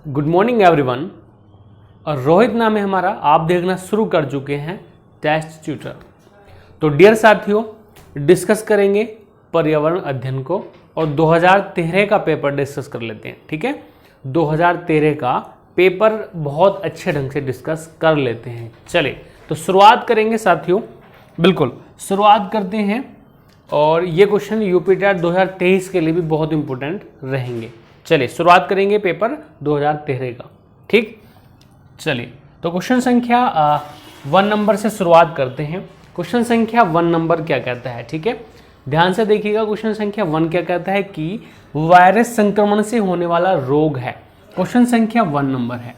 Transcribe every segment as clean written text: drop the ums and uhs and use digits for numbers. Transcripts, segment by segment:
Good morning everyone. और रोहित नाम है हमारा। आप देखना शुरू कर चुके हैं टेस्ट ट्यूटर। तो डियर साथियों, डिस्कस करेंगे पर्यावरण अध्ययन को और 2013 का पेपर डिस्कस कर लेते हैं। ठीक है, 2013 का पेपर बहुत अच्छे ढंग से डिस्कस कर लेते हैं। चले तो शुरुआत करेंगे साथियों, बिल्कुल शुरुआत करते हैं। और ये क्वेश्चन यूपी टेट 2023 के लिए भी बहुत इंपॉर्टेंट रहेंगे। चलिए शुरुआत करेंगे पेपर 2013 का। ठीक, चलिए तो क्वेश्चन संख्या 1 नंबर से शुरुआत करते हैं। क्वेश्चन संख्या 1 नंबर क्या कहता है? ठीक है, ध्यान से देखिएगा। क्वेश्चन संख्या 1 क्या कहता है कि वायरस संक्रमण से होने वाला रोग है। क्वेश्चन संख्या 1 नंबर है,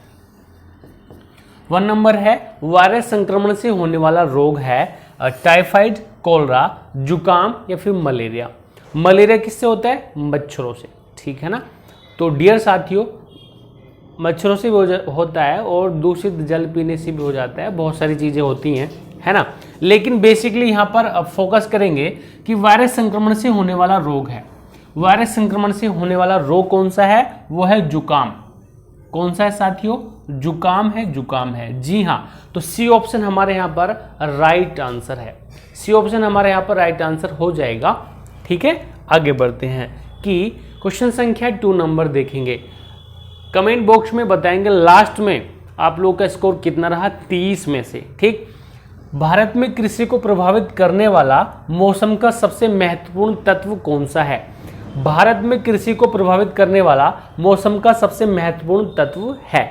1 नंबर है वायरस संक्रमण से होने वाला रोग है टाइफाइड, कोलरा, जुकाम या फिर मलेरिया। मलेरिया किससे होता है? मच्छरों से। ठीक है ना। तो डियर साथियों, मच्छरों से भी होता है और दूषित जल पीने से भी हो जाता है, बहुत सारी चीज़ें होती हैं, है ना। लेकिन बेसिकली यहाँ पर अब फोकस करेंगे कि वायरस संक्रमण से होने वाला रोग है। वायरस संक्रमण से होने वाला रोग कौन सा है? वो है जुकाम। कौन सा है साथियों? जुकाम है, जुकाम है। जी हाँ, तो सी ऑप्शन हमारे यहाँ पर राइट आंसर है। सी ऑप्शन हमारे यहाँ पर राइट आंसर हो जाएगा। ठीक है, आगे बढ़ते हैं कि क्वेश्चन संख्या 2 नंबर देखेंगे। कमेंट बॉक्स में बताएंगे लास्ट में आप लोगों का स्कोर कितना रहा 30 में से। ठीक, भारत में कृषि को प्रभावित करने वाला मौसम का सबसे महत्वपूर्ण तत्व कौन सा है? भारत में कृषि को प्रभावित करने वाला मौसम का सबसे महत्वपूर्ण तत्व है,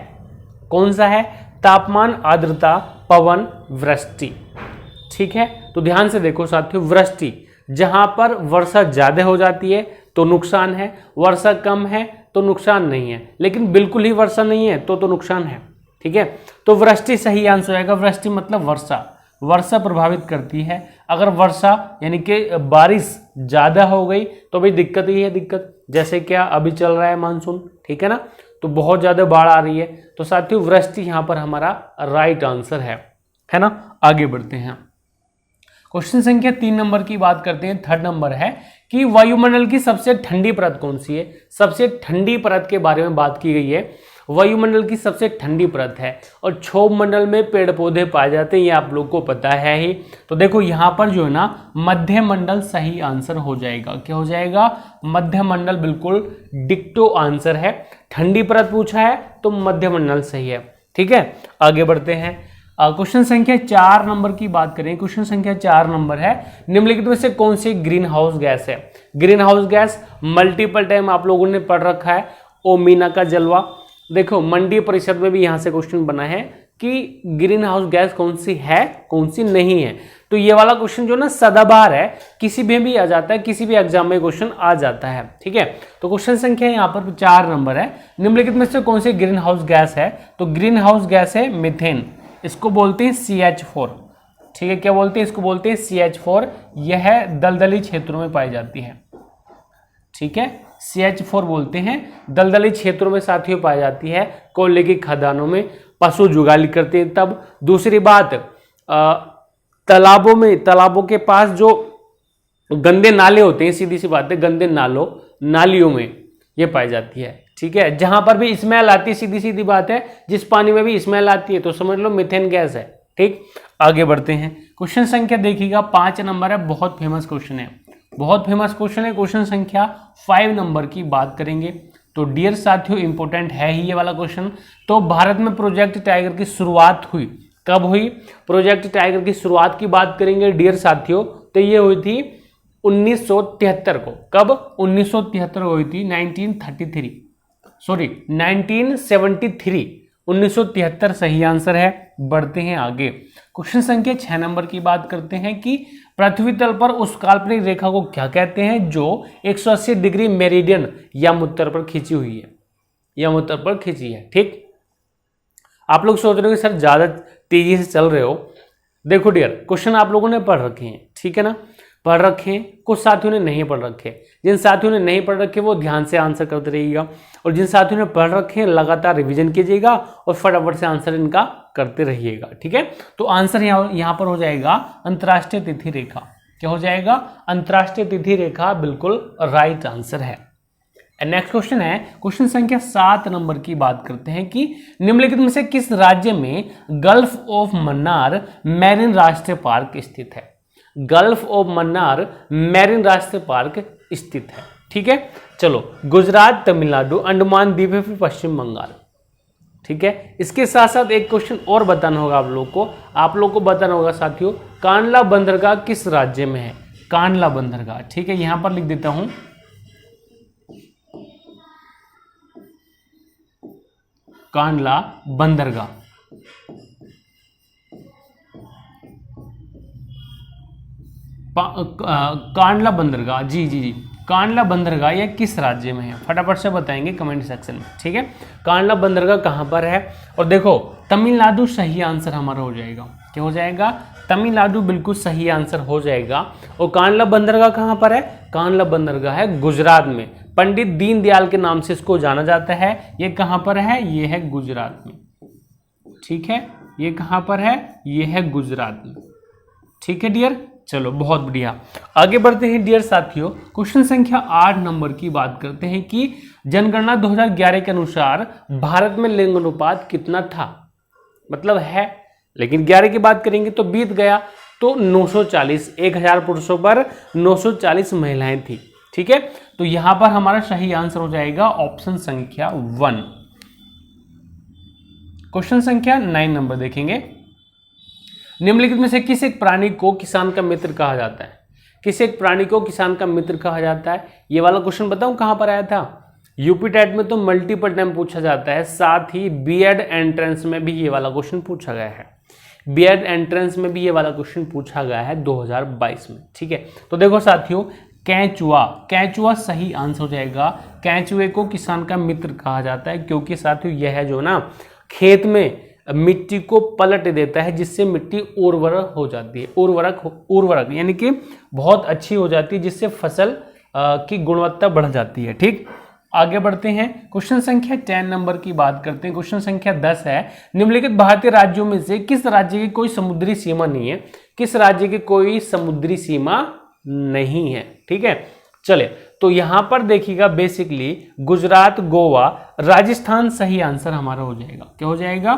कौन सा है? तापमान, आर्द्रता, पवन, वृष्टि। ठीक है, तो ध्यान से देखो साथियों, वृष्टि जहां पर वर्षा ज्यादा हो जाती है तो नुकसान है, वर्षा कम है तो नुकसान नहीं है, लेकिन बिल्कुल ही वर्षा नहीं है तो नुकसान है। ठीक है, तो वृष्टि सही आंसर आएगा। वृष्टि मतलब वर्षा, वर्षा प्रभावित करती है। अगर वर्षा यानी कि बारिश ज्यादा हो गई तो भाई दिक्कत ही है, दिक्कत। जैसे क्या अभी चल रहा है मानसून, ठीक है ना, तो बहुत ज्यादा बाढ़ आ रही है। तो साथियों वृष्टि यहाँ पर हमारा राइट आंसर है ना। आगे बढ़ते हैं, क्वेश्चन संख्या 3 नंबर की बात करते हैं। 3rd नंबर है कि वायुमंडल की सबसे ठंडी परत कौन सी है? सबसे ठंडी परत के बारे में बात की गई है। वायुमंडल की सबसे ठंडी परत है और क्षोभ मंडल में पेड़ पौधे पाए जाते हैं, ये आप लोग को पता है ही। तो देखो यहाँ पर जो है ना मध्य मंडल सही आंसर हो जाएगा। क्या हो जाएगा? मध्य मंडल बिल्कुल डिक्टो आंसर है। ठंडी परत पूछा है तो मध्य मंडल सही है। ठीक है, आगे बढ़ते हैं। क्वेश्चन संख्या 4 नंबर की बात करें। क्वेश्चन संख्या 4 नंबर है, निम्नलिखित में से कौन सी ग्रीन हाउस गैस है? Green house gas multiple time आप लोगों ने पढ़ रखा है, ओमीना का जलवा। देखो मंडी परिषद में भी यहाँ से क्वेश्चन बना है कि ग्रीन हाउस गैस कौन सी है, कौन सी नहीं है। तो ये वाला क्वेश्चन जो ना सदाबहार है, किसी भी आ जाता है, किसी भी एग्जाम में क्वेश्चन आ जाता है। ठीक है, तो क्वेश्चन संख्या यहाँ पर 4 नंबर है, निम्नलिखित में से कौन सी ग्रीन हाउस गैस है? तो ग्रीन हाउस गैस है मीथेन, इसको बोलते हैं CH4। ठीक है, क्या बोलते हैं? इसको बोलते हैं CH4। यह दलदली क्षेत्रों में पाई जाती है। ठीक है, CH4 बोलते हैं, दलदली क्षेत्रों में साथियों पाई जाती है, कोयले की खदानों में, पशु जुगाली करते हैं तब। दूसरी बात, तालाबों में, तालाबों के पास जो गंदे नाले होते हैं, सीधी सी बात है, गंदे नालियों में ये पाई जाती है। ठीक है, जहां पर भी स्मेल आती है, सीधी सीधी बात है, जिस पानी में भी स्मेल आती है तो समझ लो मीथेन गैस है। ठीक, आगे बढ़ते हैं। क्वेश्चन संख्या देखिएगा 5 नंबर है, बहुत फेमस क्वेश्चन है, बहुत फेमस क्वेश्चन है। क्वेश्चन संख्या 5 नंबर की बात करेंगे तो डियर साथियों इंपॉर्टेंट है ही ये वाला क्वेश्चन। तो भारत में प्रोजेक्ट टाइगर की शुरुआत हुई, कब हुई? प्रोजेक्ट टाइगर की शुरुआत की बात करेंगे डियर साथियों, तो ये हुई थी 1973 को। कब? 1973 हुई थी, 1973 सॉरी 1973, 1973 सही आंसर है। बढ़ते हैं आगे, क्वेश्चन संख्या 6 नंबर की बात करते हैं कि पृथ्वी तल पर उस काल्पनिक रेखा को क्या कहते हैं जो 180 डिग्री मेरिडियन यम उत्तर पर खींची हुई है, यम उत्तर पर खींची है। ठीक, आप लोग सोच रहे हो कि सर ज्यादा तेजी से चल रहे हो। देखो डियर, क्वेश्चन आप लोगों ने पढ़ रखे हैं, ठीक है ना, पढ़ रखे हैं, कुछ साथियों ने नहीं पढ़ रखे। जिन साथियों ने नहीं पढ़ रखे वो ध्यान से आंसर करते रहिएगा, और जिन साथियों ने पढ़ रखे हैं लगातार रिवीजन कीजिएगा और फटाफट से आंसर इनका करते रहिएगा। ठीक है, तो आंसर यहाँ पर हो जाएगा अंतर्राष्ट्रीय तिथि रेखा। क्या हो जाएगा? अंतर्राष्ट्रीय तिथि रेखा बिल्कुल राइट आंसर है। नेक्स्ट क्वेश्चन है क्वेश्चन संख्या 7 नंबर की बात करते हैं कि निम्नलिखित में से किस राज्य में गल्फ ऑफ मन्नार मैरीन राष्ट्रीय पार्क स्थित है। गल्फ ऑफ मन्नार मैरीन राष्ट्रीय पार्क स्थित है। ठीक है, चलो गुजरात, तमिलनाडु, अंडमान द्वीप या फिर पश्चिम बंगाल। ठीक है, इसके साथ साथ एक क्वेश्चन और बताना होगा आप लोग को बताना होगा साथियों, कांडला बंदरगाह किस राज्य में है। कांडला बंदरगाह, ठीक है, यहां पर लिख देता हूं कांडला बंदरगाह। कांडला बंदरगाह, जी जी जी, कांडला बंदरगाह यह किस राज्य में है, फटाफट से बताएंगे कमेंट सेक्शन में। ठीक है, कांडला बंदरगाह कहां पर है, और देखो तमिलनाडु सही आंसर हमारा हो जाएगा। क्या हो जाएगा, तमिलनाडु बिल्कुल सही आंसर हो जाएगा। और कांडला बंदरगाह कहां पर है, कांडला बंदरगाह है गुजरात में, पंडित दीनदयाल के नाम से इसको जाना जाता है। ये कहां पर है, ये है गुजरात में। ठीक है, ये कहां पर है, ये है गुजरात में। ठीक है डियर, चलो बहुत बढ़िया, आगे बढ़ते हैं डियर साथियों। क्वेश्चन संख्या 8 नंबर की बात करते हैं कि जनगणना 2011 के अनुसार भारत में लिंग अनुपात कितना था, मतलब है, लेकिन 11 की बात करेंगे तो बीत गया, तो 940, 1000 पुरुषों पर 940 महिलाएं थी। ठीक है, तो यहां पर हमारा सही आंसर हो जाएगा ऑप्शन संख्या 1। क्वेश्चन संख्या 9 नंबर देखेंगे, निम्नलिखित में से किस एक प्राणी को किसान का मित्र कहा जाता है। किस एक प्राणी को किसान का मित्र कहा जाता है, ये वाला क्वेश्चन बताऊं कहां पर आया था, यूपी टेट में तो मल्टीपल टाइम पूछा जाता है, साथ ही बीएड एंट्रेंस में भी ये वाला क्वेश्चन पूछा गया है। बीएड एंट्रेंस में भी ये वाला क्वेश्चन पूछा गया है 2022 में। ठीक है, तो देखो साथियों, कैचुआ, कैचुआ सही आंसर हो जाएगा। कैचुए को किसान का मित्र कहा जाता है क्योंकि साथियों यह जो ना खेत में मिट्टी को पलट देता है, जिससे मिट्टी उर्वरक हो जाती है, उर्वरक यानी कि बहुत अच्छी हो जाती है, जिससे फसल की गुणवत्ता बढ़ जाती है। ठीक, आगे बढ़ते हैं, क्वेश्चन संख्या 10 नंबर की बात करते हैं। क्वेश्चन संख्या 10 है, निम्नलिखित भारतीय राज्यों में से किस राज्य की कोई समुद्री सीमा नहीं है। किस राज्य की कोई समुद्री सीमा नहीं है। ठीक है, चले तो यहां पर देखिएगा, बेसिकली गुजरात, गोवा, राजस्थान सही आंसर हमारा हो जाएगा। क्या हो जाएगा,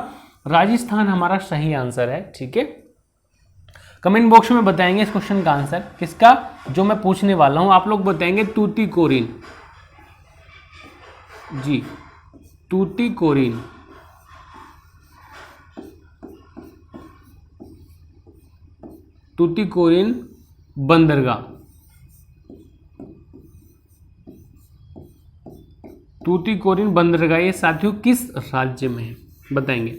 राजस्थान हमारा सही आंसर है। ठीक है, कमेंट बॉक्स में बताएंगे इस क्वेश्चन का आंसर किसका, जो मैं पूछने वाला हूं आप लोग बताएंगे तूतीकोरिन, जी तूतीकोरिन। तूतीकोरिन बंदरगाह, तूतीकोरिन बंदरगाह ये साथियों किस राज्य में है, बताएंगे।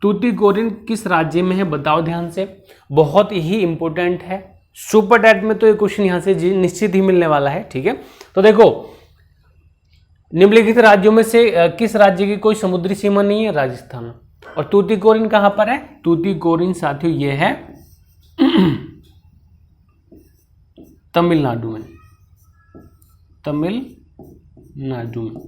तूतीकोरिन किस राज्य में है, बताओ ध्यान से, बहुत ही इंपॉर्टेंट है। सुपर टैट में तो ये क्वेश्चन यहां से निश्चित ही मिलने वाला है। ठीक है, तो देखो निम्नलिखित राज्यों में से किस राज्य की कोई समुद्री सीमा नहीं है, राजस्थान। और तूतीकोरिन कहां पर है, तूतीकोरिन साथियों ये है तमिलनाडु में, तमिलनाडु में।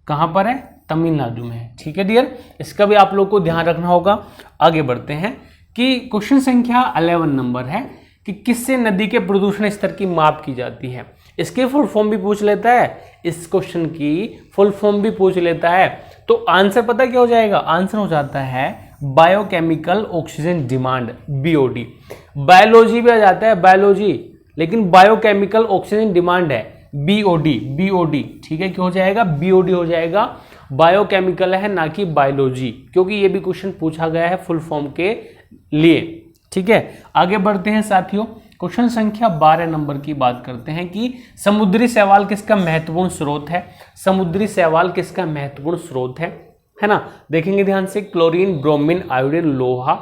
कहां पर है, तमिलनाडु में है। ठीक है डियर, इसका भी आप लोग को ध्यान रखना होगा। आगे बढ़ते हैं कि क्वेश्चन संख्या 11 नंबर है कि किससे नदी के प्रदूषण स्तर की माप की जाती है। इसके फुल फॉर्म भी पूछ लेता है, इस क्वेश्चन की फुल फॉर्म भी पूछ लेता है, तो आंसर पता क्या हो जाएगा, आंसर हो जाता है biochemical oxygen demand, BOD. Biology भी आ जाता है, बायोलॉजी, लेकिन बायोकेमिकल ऑक्सीजन डिमांड है बीओडी, बीओडी। ठीक है, क्या हो जाएगा, बीओडी हो जाएगा। बायोकेमिकल है ना कि बायोलॉजी, क्योंकि ये भी क्वेश्चन पूछा गया है फुल फॉर्म के लिए। ठीक है, आगे बढ़ते हैं साथियों, क्वेश्चन संख्या 12 नंबर की बात करते हैं कि समुद्री शैवाल किसका महत्वपूर्ण स्रोत है। समुद्री शैवाल किसका महत्वपूर्ण स्रोत है ना, देखेंगे ध्यान से, क्लोरीन, ब्रोमीन, आयोडीन, लोहा।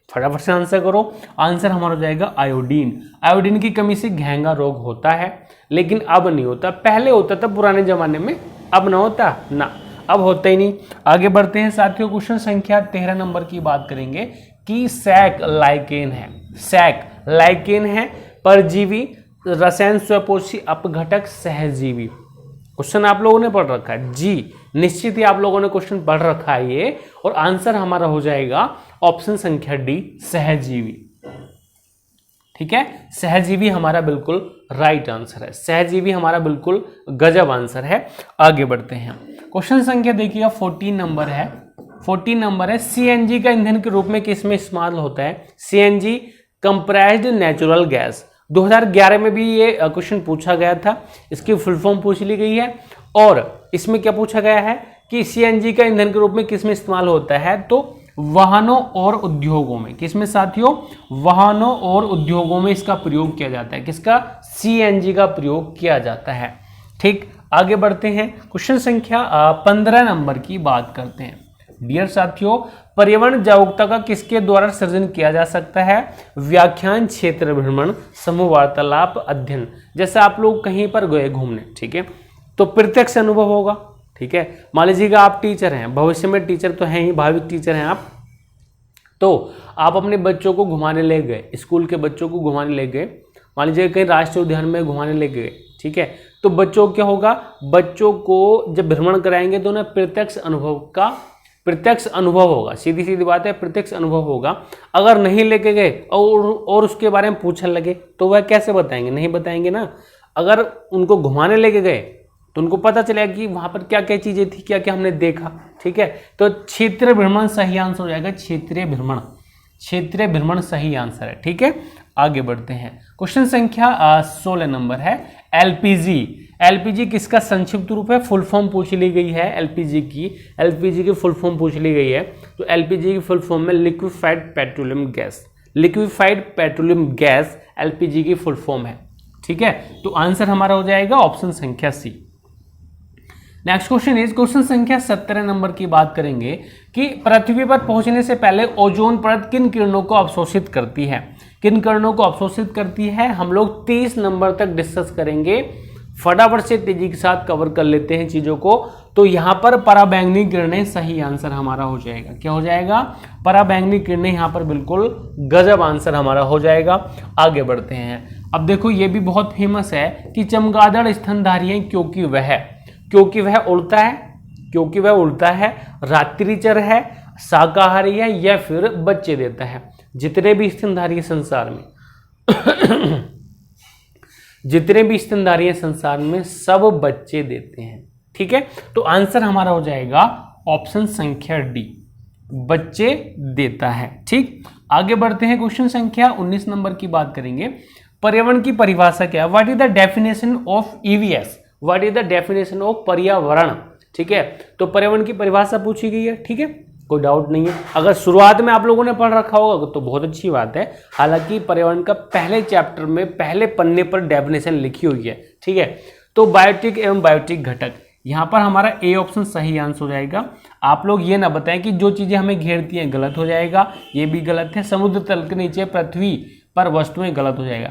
फटाफट से आंसर करो, आंसर हमारा हो जाएगा आयोडीन। आयोडीन की कमी से घेंगा रोग होता है, लेकिन अब नहीं होता, पहले होता था पुराने जमाने में, अब ना होता ना, अब होता ही नहीं। आगे बढ़ते हैं साथियों, क्वेश्चन संख्या 13 नंबर की बात करेंगे कि सैक लाइकेन है, सैक लाइकेन है, परजीवी, रसायन स्वपोषी, अपघटक, सहजीवी। क्वेश्चन आप लोगों ने पढ़ रखा है, जी निश्चित ही आप लोगों ने क्वेश्चन पढ़ रखा है ये, और आंसर हमारा हो जाएगा ऑप्शन संख्या डी, सहजीवी। ठीक है, सहजीवी हमारा बिल्कुल राइट आंसर है, सहजीवी हमारा बिल्कुल गजब आंसर है। आगे बढ़ते हैं, क्वेश्चन संख्या देखिएगा 14 नंबर है। 14 नंबर है, सीएनजी का ईंधन के रूप में किसमें इस्तेमाल होता है? CNG compressed natural gas. 2011 में भी ये क्वेश्चन पूछा गया था, इसकी फुल फॉर्म पूछ ली गई है। और इसमें क्या पूछा गया है कि सीएनजी का ईंधन के रूप में किसमें इस्तेमाल होता है? तो वाहनों और उद्योगों में। किसमें साथियों? वाहनों और उद्योगों में इसका प्रयोग किया जाता है। किसका? सीएनजी का प्रयोग किया जाता है। ठीक, आगे बढ़ते हैं, क्वेश्चन संख्या 15 नंबर की बात करते हैं। डियर साथियों, पर्यावरण जागरूकता का किसके द्वारा सृजन किया जा सकता है? व्याख्यान, क्षेत्र भ्रमण, समूह वार्तालाप, अध्ययन। जैसे आप लोग कहीं पर गए घूमने, ठीक है, तो प्रत्यक्ष अनुभव होगा। ठीक है, मान लीजिएगा आप टीचर हैं, भविष्य में टीचर तो हैं ही, भावी टीचर हैं आप, तो आप अपने बच्चों को घुमाने ले गए, स्कूल के बच्चों को घुमाने ले गए, मान लीजिए कहीं राष्ट्रीय उद्यान में घुमाने ले गए। ठीक है, तो बच्चों क्या होगा? बच्चों को जब भ्रमण कराएंगे तो उन्हें प्रत्यक्ष अनुभव होगा। सीधी सीधी बात है, प्रत्यक्ष अनुभव होगा। अगर नहीं लेके गए और उसके बारे में पूछने लगे तो वह कैसे बताएंगे? नहीं बताएंगे ना। अगर उनको घुमाने लेके गए तो उनको पता चलेगा कि वहां पर क्या क्या चीजें थी, क्या क्या हमने देखा। ठीक है, तो क्षेत्रीय भ्रमण सही आंसर हो जाएगा। क्षेत्रीय भ्रमण सही आंसर है। ठीक है, आगे बढ़ते हैं, क्वेश्चन संख्या 16 नंबर है, एलपीजी किसका संक्षिप्त रूप है? फुल फॉर्म पूछ ली गई है एलपीजी की फुल फॉर्म पूछ ली गई है। तो एलपीजी की फुल फॉर्म में लिक्विफाइड पेट्रोलियम गैस एलपीजी की फुल फॉर्म है। ठीक है, तो आंसर हमारा हो जाएगा ऑप्शन संख्या सी। नेक्स्ट क्वेश्चन इज, क्वेश्चन संख्या 17 नंबर की बात करेंगे कि पृथ्वी पर पहुंचने से पहले ओजोन परत किन किरणों को अवशोषित करती है? किन किरणों को अवशोषित करती है? हम लोग 30 नंबर तक डिस्कस करेंगे, फटाफट से तेजी के साथ कवर कर लेते हैं चीजों को। तो यहां पर पराबैंगनी किरणें सही आंसर हमारा हो जाएगा। क्या हो जाएगा? पराबैंगनी किरणें यहां पर बिल्कुल गजब आंसर हमारा हो जाएगा। आगे बढ़ते हैं, अब देखो ये भी बहुत फेमस है कि चमगादड़ स्तनधारी है क्योंकि वह उड़ता है, रात्रिचर है, शाकाहारी है या फिर बच्चे देता है। जितने भी स्तनधारी संसार में सब बच्चे देते हैं। ठीक है, तो आंसर हमारा हो जाएगा ऑप्शन संख्या डी, बच्चे देता है। ठीक, आगे बढ़ते हैं, क्वेश्चन संख्या 19 नंबर की बात करेंगे। पर्यावरण की परिभाषा क्या है? What is the definition of EVS? What is the definition of पर्यावरण? ठीक है, तो पर्यावरण की परिभाषा पूछी गई है। ठीक है, कोई डाउट नहीं है। अगर शुरुआत में आप लोगों ने पढ़ रखा होगा तो बहुत अच्छी बात है। हालांकि पर्यावरण का पहले चैप्टर में पहले पन्ने पर डेफिनेशन लिखी हुई है। ठीक है, तो बायोटिक एवं बायोटिक घटक, यहां पर हमारा ए ऑप्शन सही आंसर हो जाएगा। आप लोग ये ना बताएं कि जो चीजें हमें घेरती हैं गलत हो जाएगा, ये भी गलत है। समुद्र तल के नीचे पृथ्वी पर वस्तुएं गलत हो जाएगा।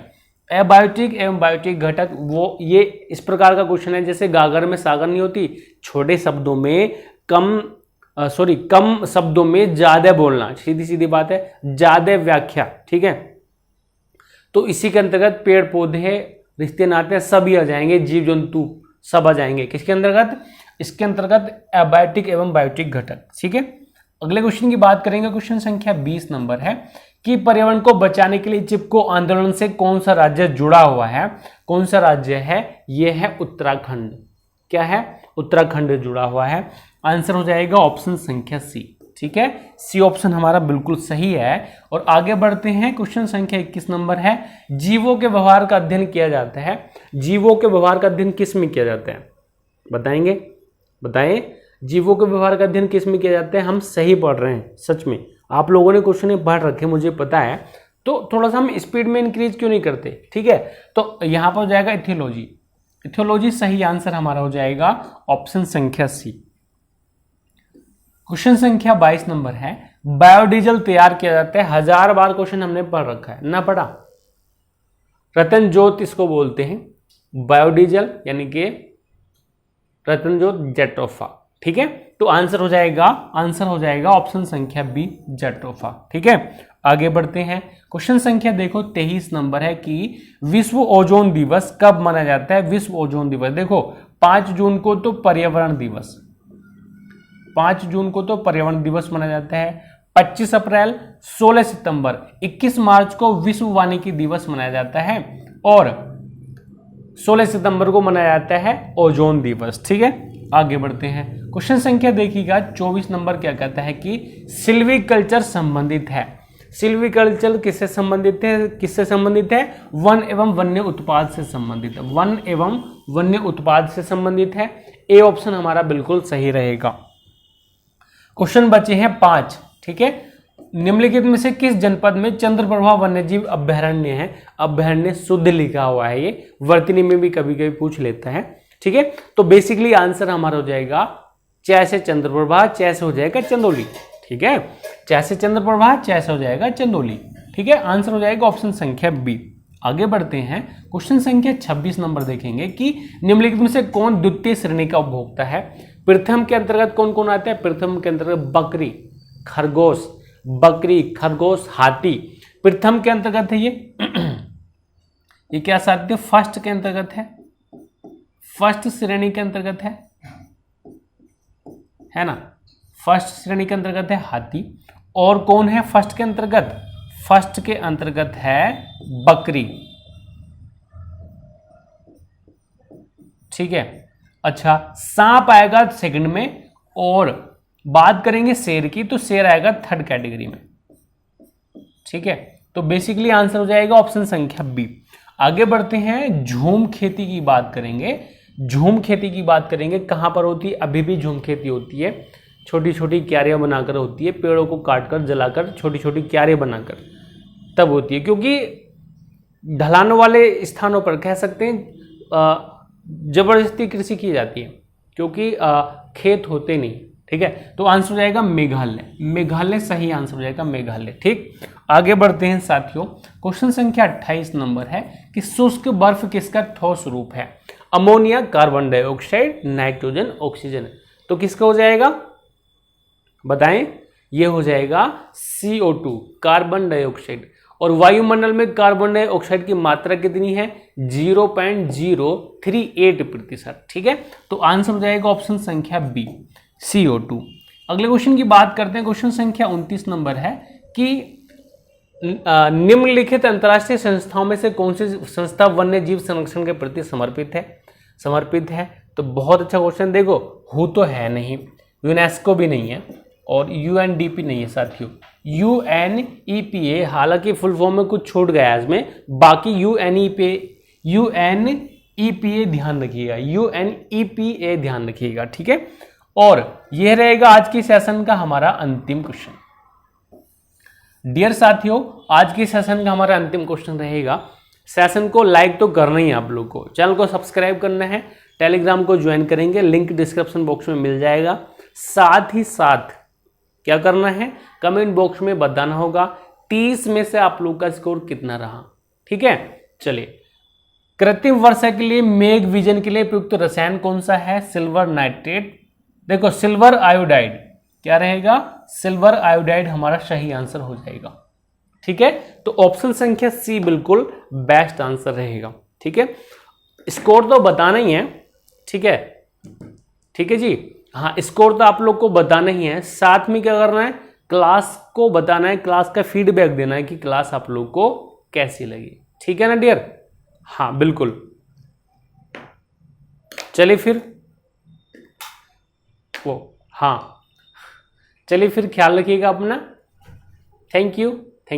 एबायोटिक एवं बायोटिक घटक, वो ये इस प्रकार का क्वेश्चन है जैसे गागर में सागर नहीं होती, छोटे शब्दों में कम शब्दों में ज्यादा बोलना, सीधी सीधी बात है, ज्यादा व्याख्या। ठीक है, तो इसी के अंतर्गत पेड़ पौधे, रिश्ते नाते सभी आ जाएंगे, जीव जंतु सब आ जाएंगे। किसके अंतर्गत? इसके अंतर्गत एबायोटिक एवं बायोटिक घटक। ठीक है, अगले क्वेश्चन की बात करेंगे, क्वेश्चन संख्या 20 नंबर है कि पर्यावरण को बचाने के लिए चिपको आंदोलन से कौन सा राज्य जुड़ा हुआ है? कौन सा राज्य है? यह है उत्तराखंड। क्या है? उत्तराखंड जुड़ा हुआ है। आंसर हो जाएगा ऑप्शन संख्या सी। ठीक है, सी ऑप्शन हमारा बिल्कुल सही है। और आगे बढ़ते हैं, क्वेश्चन संख्या 21 नंबर है, जीवों के व्यवहार का अध्ययन किया जाता है। जीवों के व्यवहार का अध्ययन किस में किया जाता है? बताएंगे? बताएं, जीवों के व्यवहार का अध्ययन किस में किया जाता है? हम सही पढ़ रहे हैं, सच में आप लोगों ने क्वेश्चन पढ़ रखे, मुझे पता है, तो थोड़ा सा हम स्पीड में इंक्रीज क्यों नहीं करते? ठीक है, तो यहां पर हो जाएगा इथियोलॉजी सही आंसर हमारा हो जाएगा ऑप्शन संख्या सी। क्वेश्चन संख्या 22 नंबर है, बायोडीजल तैयार किया जाता है। 1000 बार क्वेश्चन हमने पढ़ रखा है ना, पढ़ा? रतन ज्योत इसको बोलते हैं, बायोडीजल यानी कि रतन ज्योत जेट्रोफा। ठीक है, तो आंसर हो जाएगा ऑप्शन संख्या बी, जेट्रोफा। ठीक है, आगे बढ़ते हैं, क्वेश्चन संख्या देखो 23 नंबर है कि विश्व ओजोन दिवस कब मनाया जाता है? विश्व ओजोन दिवस देखो 5 जून को तो पर्यावरण दिवस, 5 जून को तो पर्यावरण दिवस मनाया जाता है। 25 अप्रैल, 16 सितंबर, 21 मार्च को विश्व वानिकी दिवस मनाया जाता है और 16 सितंबर को मनाया जाता है ओजोन दिवस। ठीक है, आगे बढ़ते हैं। क्वेश्चन संख्या देखिएगा 24 नंबर क्या कहता है कि सिल्वीकल्चर संबंधित है। सिल्वीकल्चर किससे संबंधित है? किससे संबंधित है? वन एवं वन्य उत्पाद से संबंधित है। वन एवं वन्य उत्पाद से संबंधित है। ए ऑप्शन हमारा बिल्कुल सही रहेगा। क्वेश्चन बचे हैं 5। ठीक है, निम्नलिखित में से किस जनपद में चंद्रप्रभा वन्यजीव अभ्यारण्य है? अभ्यारण्य शुद्ध लिखा हुआ है, ये वर्तनी में भी कभी कभी पूछ लेता है। ठीक है, तो बेसिकली आंसर हमारा हो जाएगा च से चंद्रप्रभा, च से हो जाएगा चंदौली। ठीक है, च से चंद्रप्रभा, च से हो जाएगा चंदौली। ठीक है, आंसर हो जाएगा ऑप्शन संख्या बी। आगे बढ़ते हैं। क्वेश्चन संख्या 26 नंबर देखेंगे कि निम्नलिखित में से कौन द्वितीय श्रेणी का उपभोक्ता है? प्रथम के अंतर्गत कौन कौन आता है? प्रथम के अंतर्गत बकरी, खरगोश, बकरी, खरगोश, हाथी प्रथम के अंतर्गत है। ये क्या साथी? फर्स्ट के अंतर्गत है, फर्स्ट श्रेणी के अंतर्गत है ना। फर्स्ट श्रेणी के अंतर्गत है हाथी। और कौन है फर्स्ट के अंतर्गत? फर्स्ट के अंतर्गत है बकरी। ठीक है, अच्छा, सांप आएगा सेकंड में और बात करेंगे शेर की तो शेर आएगा थर्ड कैटेगरी में। ठीक है, तो बेसिकली आंसर हो जाएगा ऑप्शन संख्या बी। आगे बढ़ते हैं। झूम खेती की बात करेंगे। झूम खेती की बात करेंगे, कहां पर होती है? अभी भी झूम खेती होती है, छोटी छोटी क्यारियां बनाकर होती है, पेड़ों को काटकर जलाकर छोटी छोटी क्यारियां बनाकर तब होती है, क्योंकि ढलानों वाले स्थानों पर कह सकते हैं जबरदस्ती कृषि की जाती है, क्योंकि खेत होते नहीं। ठीक है, तो आंसर हो जाएगा मेघालय। मेघालय सही आंसर हो जाएगा, मेघालय। ठीक, आगे बढ़ते हैं साथियों। क्वेश्चन संख्या 28 नंबर है कि शुष्क बर्फ किसका ठोस रूप है? Ammonia, carbon dioxide, nitrogen, oxygen. तो किसका हो जाएगा बताएं? ये हो जाएगा CO2, कार्बन डाइऑक्साइड। और वायुमंडल में कार्बन डाइऑक्साइड की मात्रा कितनी है? 0.038%। ठीक है, तो आंसर हो जाएगा ऑप्शन संख्या बी, CO2। अगले क्वेश्चन की बात करते हैं। क्वेश्चन संख्या 29 नंबर है कि निम्नलिखित अंतर्राष्ट्रीय संस्थाओं में से कौन सी संस्था वन्य जीव संरक्षण के प्रति समर्पित है? तो बहुत अच्छा क्वेश्चन। देखो, हु तो है नहीं, यूनेस्को भी नहीं है और UNDP नहीं है साथियों। UNEPA, हालांकि फुल फॉर्म में कुछ छूट गया है इसमें, बाकी UNEPA ध्यान रखिएगा, UNEPA ध्यान रखिएगा। ठीक है, और यह रहेगा आज की सेशन का हमारा अंतिम क्वेश्चन। डियर साथियों, आज की सेशन का हमारा अंतिम क्वेश्चन रहेगा। सेशन को लाइक तो करना ही है आप लोग को, चैनल को सब्सक्राइब करना है, टेलीग्राम को ज्वाइन करेंगे, लिंक डिस्क्रिप्शन बॉक्स में मिल जाएगा। साथ ही साथ क्या करना है? कमेंट बॉक्स में बताना होगा 30 में से आप लोग का स्कोर कितना रहा। ठीक है, चलिए। कृत्रिम वर्षा के लिए मेघ विजन के लिए प्रयुक्त रसायन कौन सा है? Silver nitrate. देखो, सिल्वर आयोडाइड क्या रहेगा? सिल्वर आयोडाइड हमारा सही आंसर हो जाएगा। ठीक है, तो ऑप्शन संख्या सी बिल्कुल बेस्ट आंसर रहेगा। ठीक है, स्कोर तो बताना ही है। ठीक है, ठीक है जी, हाँ, स्कोर तो आप लोग को बताना ही है। साथ में क्या करना है? क्लास को बताना है, क्लास का फीडबैक देना है कि क्लास आप लोग को कैसी लगी। ठीक है ना डियर? हाँ बिल्कुल। चलिए फिर हाँ, चलिए फिर ख्याल रखिएगा अपना। Thank you.